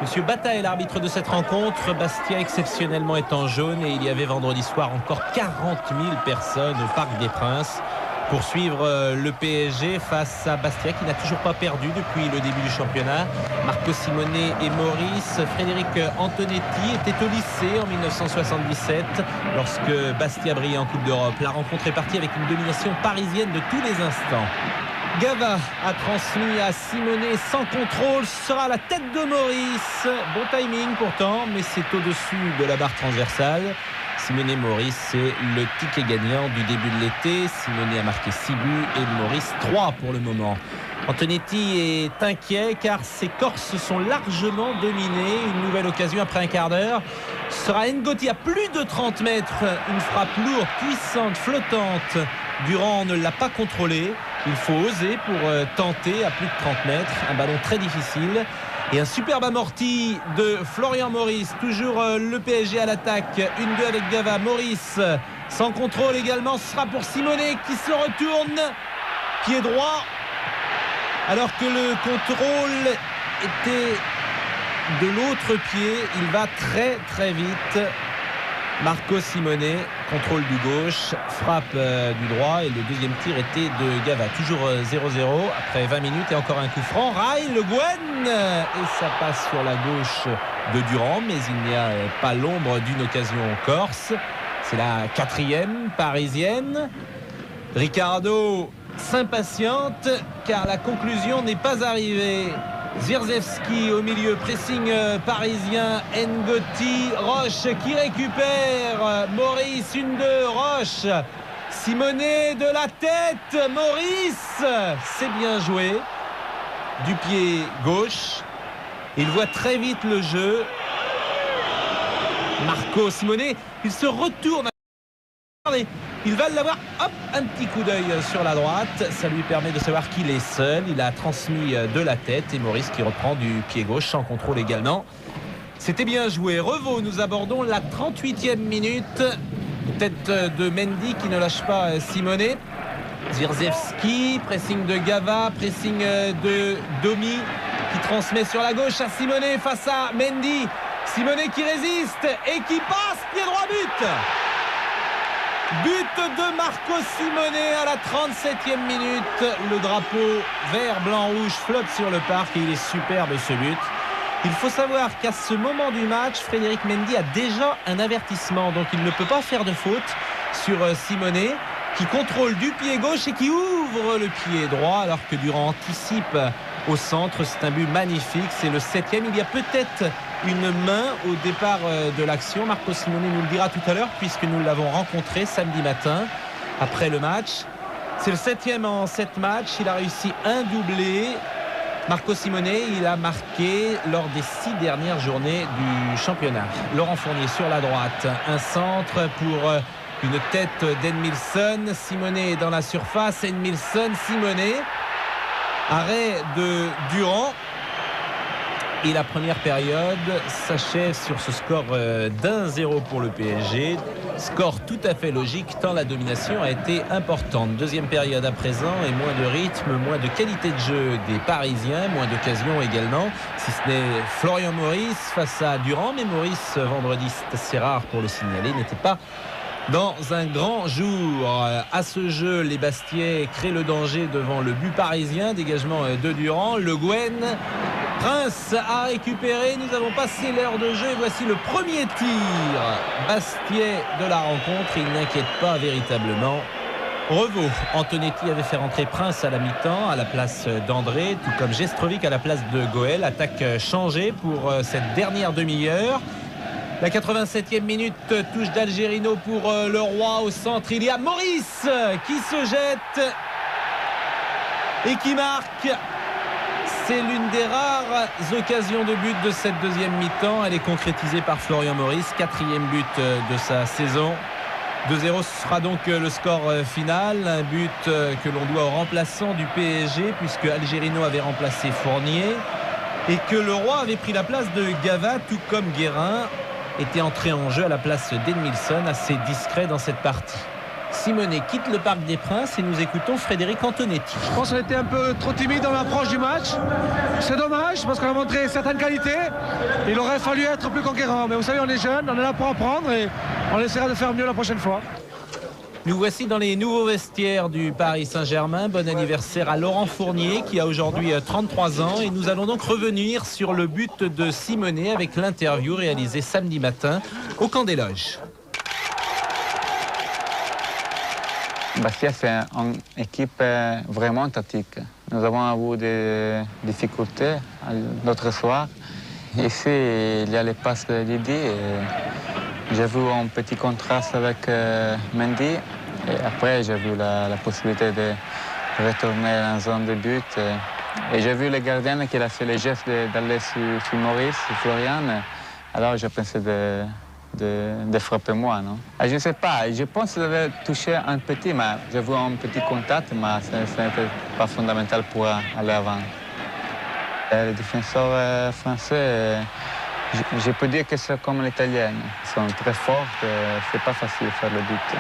Monsieur Bata est l'arbitre de cette rencontre. Bastia exceptionnellement est en jaune et il y avait vendredi soir encore 40 000 personnes au Parc des Princes pour suivre le PSG face à Bastia qui n'a toujours pas perdu depuis le début du championnat. Marco Simone et Maurice. Frédéric Antonetti était au lycée en 1977 lorsque Bastia brillait en Coupe d'Europe. La rencontre est partie avec une domination parisienne de tous les instants. Gava a transmis à Simone sans contrôle, ce sera la tête de Maurice. Bon timing pourtant, mais c'est au-dessus de la barre transversale. Simone et Maurice, c'est le ticket gagnant du début de l'été. Simone a marqué 6 buts et Maurice 3 pour le moment. Antonetti est inquiet car ses Corses sont largement dominés. Une nouvelle occasion après un quart d'heure. Ce sera Ngoti à plus de 30 mètres. Une frappe lourde, puissante, flottante. Durand ne l'a pas contrôlé. Il faut oser pour tenter à plus de 30 mètres. Un ballon très difficile. Et un superbe amorti de Florian Maurice. Toujours le PSG à l'attaque. 1-2 avec Gava. Maurice sans contrôle également. Ce sera pour Simone qui se retourne. Pied droit. Alors que le contrôle était de l'autre pied. Il va très très vite. Marco Simone, contrôle du gauche, frappe du droit et le deuxième tir était de Gava. Toujours 0-0 après 20 minutes et encore un coup franc. Rail, Le Guen et ça passe sur la gauche de Durand, mais il n'y a pas l'ombre d'une occasion en Corse. C'est la 4e parisienne. Ricardo s'impatiente car la conclusion n'est pas arrivée. Zvirzewski au milieu, pressing parisien, Ngoti, Roche qui récupère, Maurice, 1-2, Roche, Simone de la tête, Maurice, c'est bien joué, du pied gauche, il voit très vite le jeu, Marco Simone, il se retourne. Il va l'avoir, hop, un petit coup d'œil sur la droite. Ça lui permet de savoir qu'il est seul. Il a transmis de la tête et Maurice qui reprend du pied gauche sans contrôle également. C'était bien joué. Revaux, nous abordons la 38e minute. Tête de Mendy qui ne lâche pas Simone. Zvirzewski, pressing de Gava, pressing de Domi qui transmet sur la gauche à Simone face à Mendy. Simone qui résiste et qui passe, pied droit, but. But de Marco Simone à la 37e minute. Le drapeau vert, blanc, rouge flotte sur le parc et il est superbe ce but. Il faut savoir qu'à ce moment du match, Frédéric Mendy a déjà un avertissement. Donc il ne peut pas faire de faute sur Simone qui contrôle du pied gauche et qui ouvre le pied droit alors que Durand anticipe au centre. C'est un but magnifique. C'est le 7e. Il y a peut-être une main au départ de l'action. Marco Simone nous le dira tout à l'heure puisque nous l'avons rencontré samedi matin après le match. C'est le 7e en 7 matchs. Il a réussi un doublé. Marco Simone, il a marqué lors des 6 dernières journées du championnat. Laurent Fournier sur la droite. Un centre pour une tête d'Edmilson. Simone est dans la surface. Edmilson, Simone. Arrêt de Durand. Et la première période s'achève sur ce score d'1-0 pour le PSG. Score tout à fait logique tant la domination a été importante. Deuxième période à présent et moins de rythme, moins de qualité de jeu des Parisiens, moins d'occasions également. Si ce n'est Florian Maurice face à Durand. Mais Maurice, vendredi, c'est assez rare pour le signaler, n'était pas dans un grand jour. À ce jeu, les Bastiais créent le danger devant le but parisien. Dégagement de Durand. Le Guen. Prince a récupéré. Nous avons passé l'heure de jeu et voici le premier tir Bastiais de la rencontre. Il n'inquiète pas véritablement. Revaux. Antonetti avait fait rentrer Prince à la mi-temps à la place d'André, tout comme Gestrovic à la place de Goël. Attaque changée pour cette dernière demi-heure. La 87e minute, touche d'Algerino pour le Roi au centre. Il y a Maurice qui se jette et qui marque. C'est l'une des rares occasions de but de cette deuxième mi-temps. Elle est concrétisée par Florian Maurice, 4e but de sa saison. 2-0, ce sera donc le score final. Un but que l'on doit au remplaçant du PSG puisque Algerino avait remplacé Fournier et que le Roi avait pris la place de Gava, tout comme Guérin était entré en jeu à la place d'Edmilson, assez discret dans cette partie. Simonet quitte le Parc des Princes et nous écoutons Frédéric Antonetti. Je pense qu'on était un peu trop timide dans l'approche du match. C'est dommage parce qu'on a montré certaines qualités. Il aurait fallu être plus conquérant. Mais vous savez, on est jeunes, on est là pour apprendre et on essaiera de faire mieux la prochaine fois. Nous voici dans les nouveaux vestiaires du Paris Saint-Germain. Bon anniversaire à Laurent Fournier qui a aujourd'hui 33 ans. Et nous allons donc revenir sur le but de Simonet avec l'interview réalisée samedi matin au camp des loges. Bastia, c'est une équipe vraiment tactique. Nous avons eu des difficultés l'autre soir. Ici, il y a les passes de Didi. J'ai vu un petit contraste avec Mendy. Et après, j'ai vu la possibilité de retourner en zone de but. Et j'ai vu le gardien qui a fait le geste d'aller sur Maurice, sur Florian. Alors, j'ai pensé de frapper moi, non? Je ne sais pas, je pense que j'avais touché un petit, mais j'ai vu un petit contact, mais ce n'était pas fondamental pour aller avant. Les défenseurs français, je peux dire que c'est comme l'italien. Ils sont très forts, c'est pas facile de faire le but.